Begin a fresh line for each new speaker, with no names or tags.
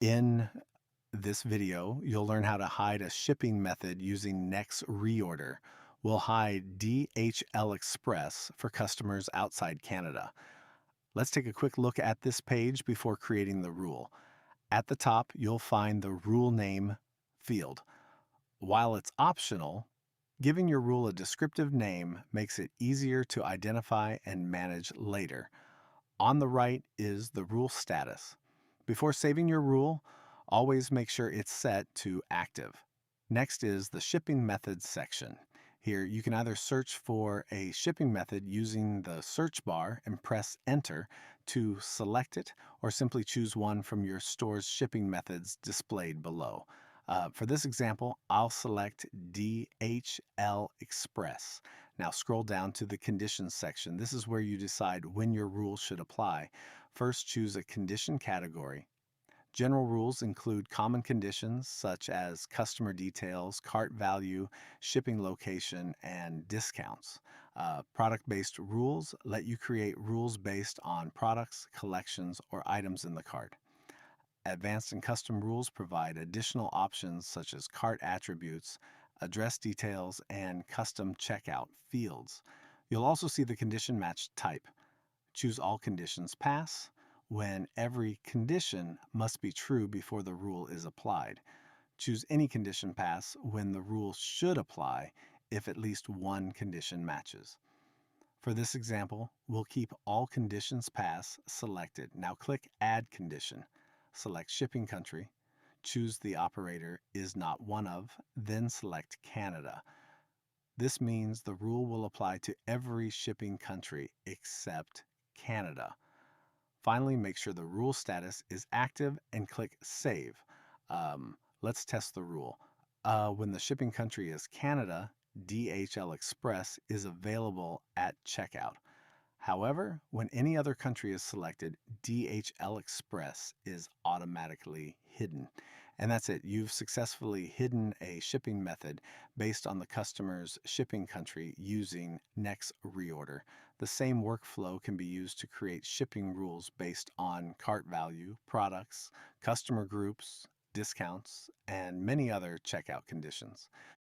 In this video, you'll learn how to hide a shipping method using Nex Reorder. We'll hide DHL Express for customers outside Canada. Let's take a quick look at this page before creating the rule. At the top, you'll find the rule name field. While it's optional, giving your rule a descriptive name makes it easier to identify and manage later. On the right is the rule status. Before saving your rule, always make sure it's set to active. Next is the shipping methods section. Here, you can either search for a shipping method using the search bar and press enter to select it, or simply choose one from your store's shipping methods displayed below. For this example, I'll select DHL Express. Now scroll down to the conditions section. This is where you decide when your rule should apply. First, choose a condition category. General rules include common conditions such as customer details, cart value, shipping location, and discounts. Product-based rules let you create rules based on products, collections, or items in the cart. Advanced and custom rules provide additional options such as cart attributes, address details, and custom checkout fields. You'll also see the condition match type. Choose all conditions pass when every condition must be true before the rule is applied. Choose any condition pass when the rule should apply if at least one condition matches. For this example, we'll keep all conditions pass selected. Now click Add Condition. Select Shipping Country. Choose the operator is not one of, then select Canada. This means the rule will apply to every shipping country except Canada. Finally, make sure the rule status is active and click Save. Let's test the rule. When the shipping country is Canada, DHL Express is available at checkout. However, when any other country is selected, DHL Express is automatically hidden. And that's it. You've successfully hidden a shipping method based on the customer's shipping country using Nex Reorder. The same workflow can be used to create shipping rules based on cart value, products, customer groups, discounts, and many other checkout conditions.